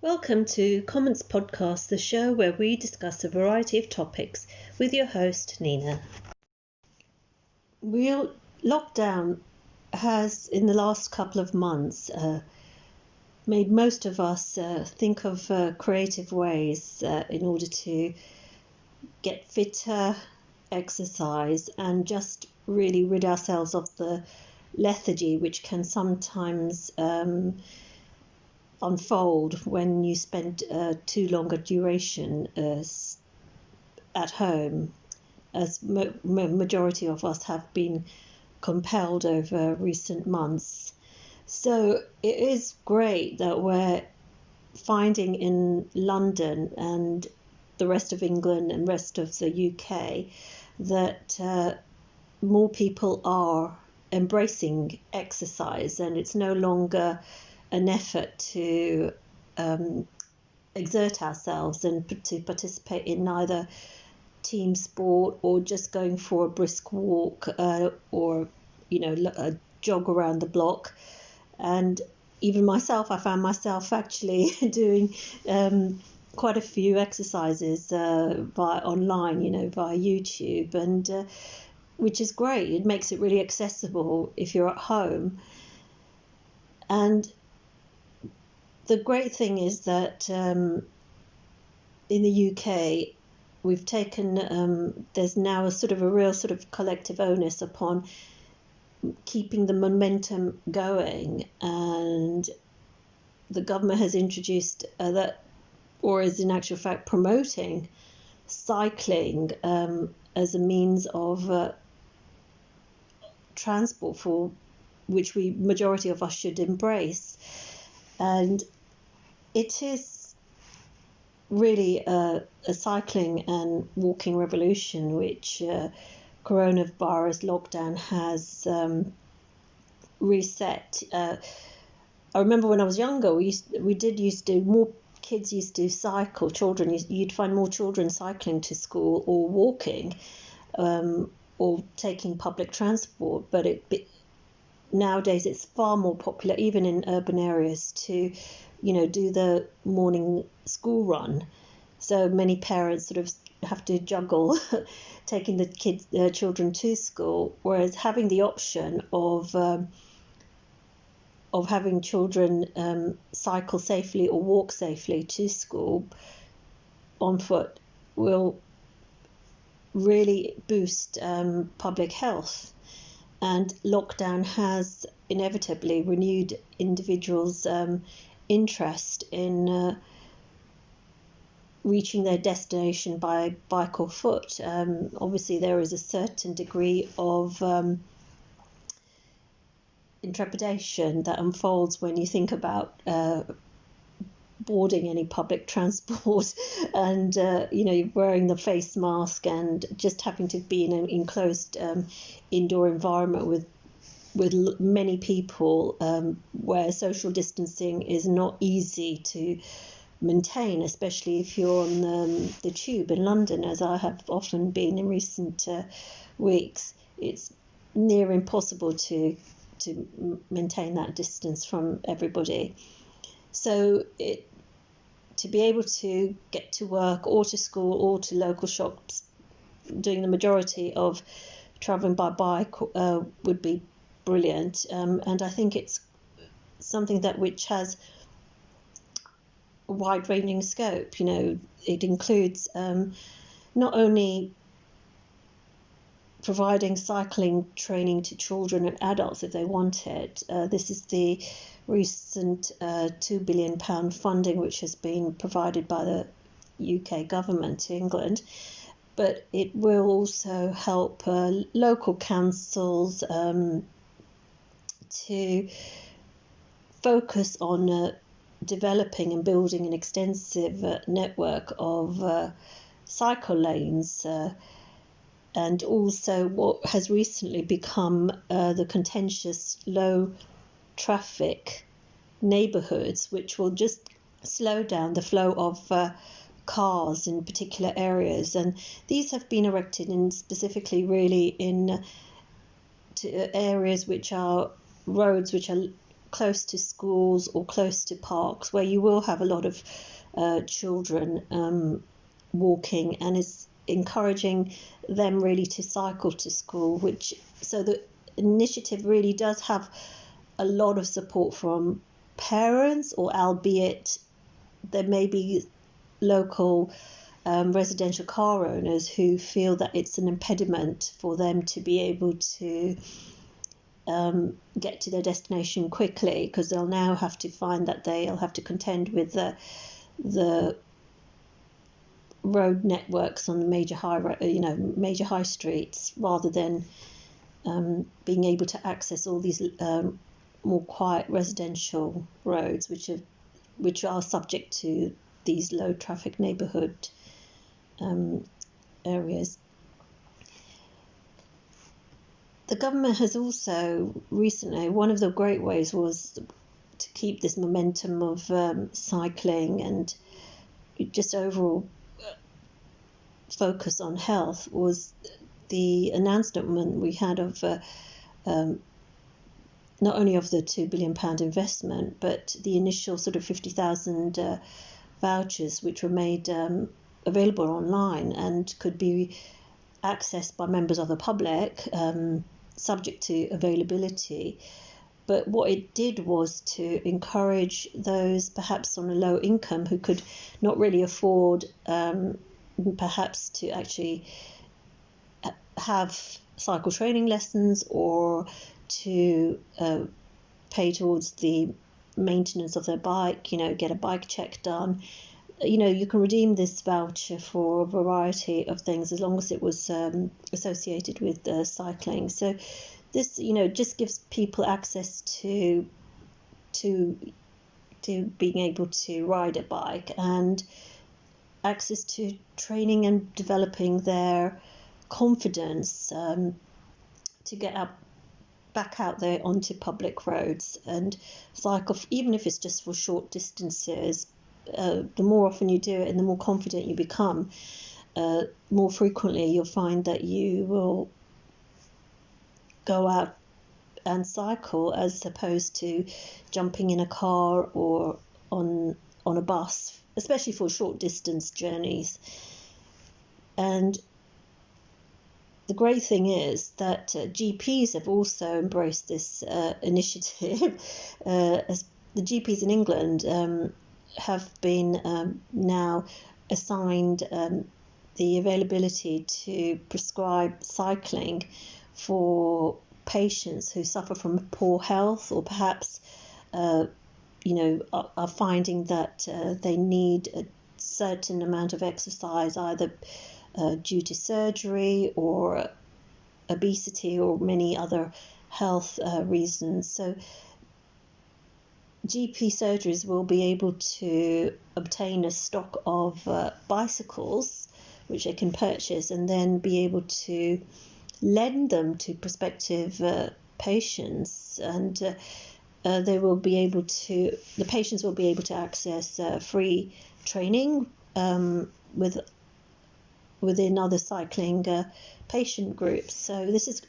Welcome to Comments Podcast, the show where we discuss a variety of topics with your host, Nina. Real lockdown has, in the last couple of months, made most of us think of creative ways in order to get fitter, exercise, and just really rid ourselves of the lethargy which can sometimes unfold when you spend too long a duration at home, as majority of us have been compelled over recent months. So it is great that we're finding in London and the rest of England and rest of the UK that more people are embracing exercise, and it's no longer an effort to exert ourselves and to participate in either team sport or just going for a brisk walk or a jog around the block. And even myself, I found myself actually doing quite a few exercises via online, via YouTube, and which is great. It makes it really accessible if you're at home. And the great thing is that in the UK, we've taken, there's now a real collective onus upon keeping the momentum going, and the government has introduced or is in actual fact promoting cycling as a means of transport for which majority of us should embrace. And it is really a cycling and walking revolution which coronavirus lockdown has reset. I remember when I was younger, more kids used to cycle. You'd find more children cycling to school or walking or taking public transport. But nowadays it's far more popular, even in urban areas, to do the morning school run. So many parents have to juggle taking the children to school, whereas having the option of having children cycle safely or walk safely to school on foot will really boost public health. And lockdown has inevitably renewed individuals' interest in reaching their destination by bike or foot. Obviously, there is a certain degree of intrepidation that unfolds when you think about boarding any public transport and wearing the face mask and just having to be in an enclosed indoor environment with many people where social distancing is not easy to maintain, especially if you're on the tube in London, as I have often been in recent weeks. It's near impossible to maintain that distance from everybody. So to be able to get to work or to school or to local shops, doing the majority of travelling by bike would be brilliant. And I think it's something which has a wide-ranging scope. It includes not only providing cycling training to children and adults if they want it. This is the recent £2 billion funding which has been provided by the UK government to England, but it will also help local councils to focus on developing and building an extensive network of cycle lanes, and also what has recently become the contentious low traffic neighbourhoods, which will just slow down the flow of cars in particular areas. And these have been erected specifically really in areas which are roads which are close to schools or close to parks where you will have a lot of children walking, and it's encouraging them really to cycle to school, so the initiative really does have a lot of support from parents, or albeit there may be local residential car owners who feel that it's an impediment for them to be able to get to their destination quickly, because they'll now have to find that they'll have to contend with the road networks on the major high streets, rather than being able to access all these more quiet residential roads, which are subject to these low traffic neighbourhood areas. The government has also recently, one of the great ways was to keep this momentum of cycling and just overall focus on health, was the announcement we had of not only of the £2 billion investment, but the initial sort of 50,000 vouchers which were made available online and could be accessed by members of the public, subject to availability. But what it did was to encourage those perhaps on a low income who could not really afford perhaps to actually have cycle training lessons, or to pay towards the maintenance of their bike, get a bike check done. You can redeem this voucher for a variety of things as long as it was associated with cycling. So this, just gives people access to being able to ride a bike, and access to training and developing their confidence to get back out there onto public roads and cycle, even if it's just for short distances. The more often you do it and the more confident you become, more frequently you'll find that you will go out and cycle, as opposed to jumping in a car or on a bus, especially for short distance journeys. And the great thing is that GPs have also embraced this initiative. As the GPs in England have been now assigned the availability to prescribe cycling for patients who suffer from poor health, or perhaps are finding that they need a certain amount of exercise, either due to surgery or obesity or many other health reasons. So GP surgeries will be able to obtain a stock of bicycles which they can purchase, and then be able to lend them to prospective patients, and the patients will be able to access free training within other cycling patient groups. So this is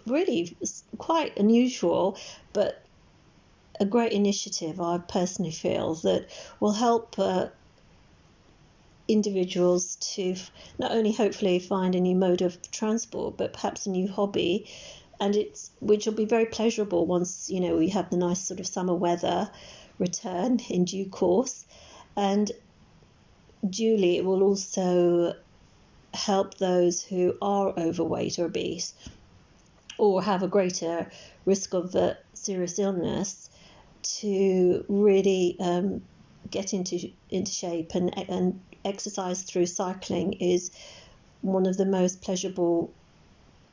really quite unusual, but a great initiative, I personally feel, that will help individuals to not only hopefully find a new mode of transport, but perhaps a new hobby, and which will be very pleasurable once we have the nice sort of summer weather return in due course. And duly, it will also help those who are overweight or obese, or have a greater risk of serious illness, to really get into shape, and exercise through cycling is one of the most pleasurable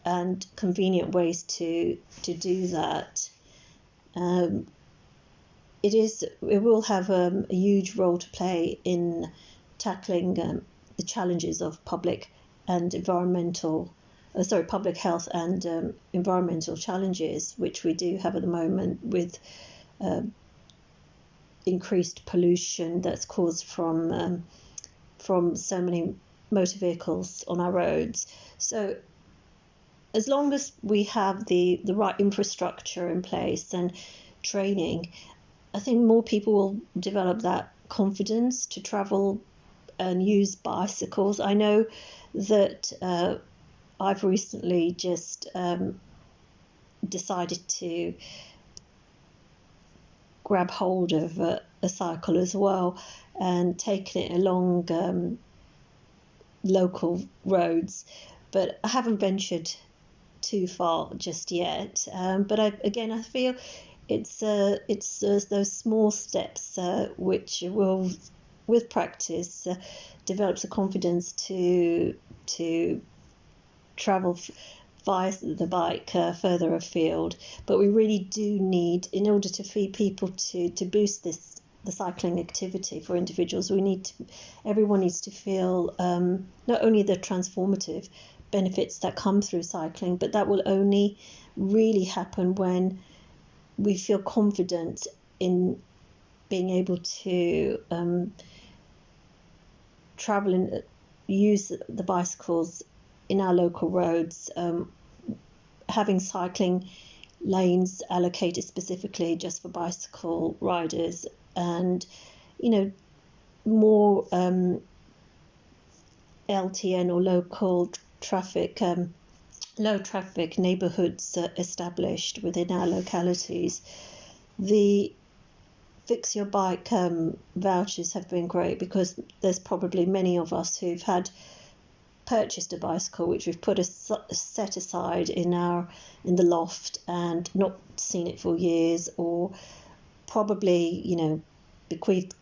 and convenient ways to do that. It will have a huge role to play in tackling the challenges of public health and environmental challenges, which we do have at the moment with increased pollution that's caused from so many motor vehicles on our roads. So as long as we have the right infrastructure in place, and training, I think more people will develop that confidence to travel and use bicycles. I know that I've recently just decided to grab hold of a cycle as well and taken it along local roads, but I haven't ventured too far just yet. But I feel it's those small steps which will, with practice, develop the confidence to travel via the bike further afield. But we really do need, in order to feed people to boost the cycling activity for individuals, everyone needs to feel not only the transformative benefits that come through cycling, but that will only really happen when we feel confident in being able to travel and use the bicycles in our local roads, having cycling lanes allocated specifically just for bicycle riders, and more LTN or local traffic, low traffic neighbourhoods established within our localities. The Fix Your Bike vouchers have been great, because there's probably many of us who've purchased a bicycle which we've put set aside in the loft and not seen it for years, or probably bequeathed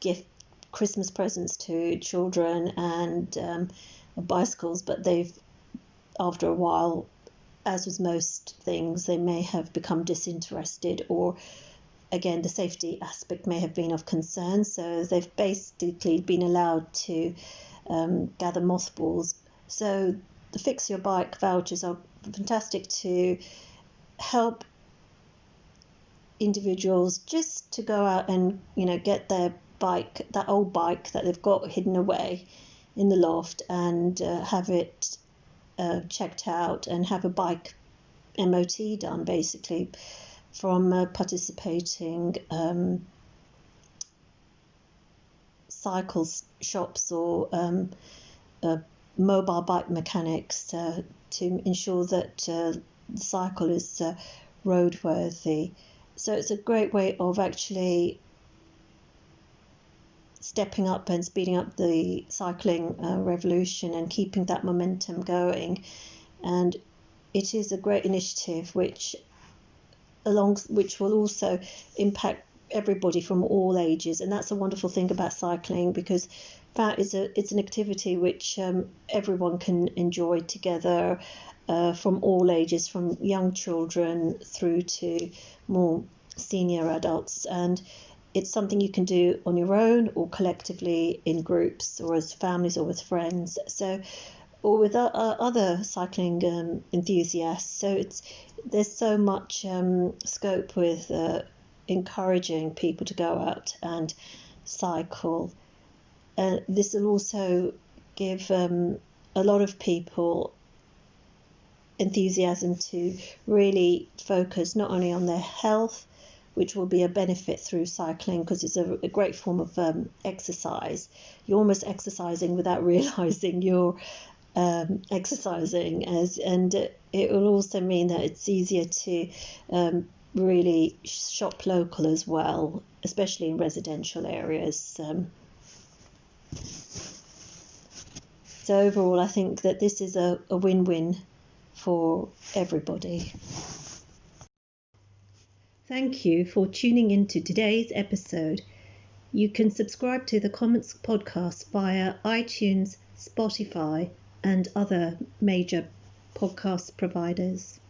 Christmas presents to children and bicycles, but they've, after a while, as with most things, they may have become disinterested, or again the safety aspect may have been of concern, so they've basically been allowed to gather mothballs. So the Fix Your Bike vouchers are fantastic to help individuals just to go out and get their bike, that old bike that they've got hidden away in the loft, and have it checked out and have a bike MOT done, basically, from participating cycle shops or mobile bike mechanics to ensure that the cycle is roadworthy. So it's a great way of actually stepping up and speeding up the cycling revolution and keeping that momentum going. And it is a great initiative which will also impact everybody from all ages, and that's a wonderful thing about cycling, because it's an activity which everyone can enjoy together, from all ages, from young children through to more senior adults, and it's something you can do on your own or collectively in groups or as families or with friends, or with other cycling enthusiasts. So there's so much scope with encouraging people to go out and cycle. This will also give a lot of people enthusiasm to really focus not only on their health, which will be a benefit through cycling, because it's a great form of exercise. You're almost exercising without realizing you're exercising, and it will also mean that it's easier to really shop local as well, especially in residential areas. So overall, I think that this is a win-win for everybody. Thank you for tuning in to today's episode. You can subscribe to the Commons podcast via iTunes, Spotify, and other major podcast providers.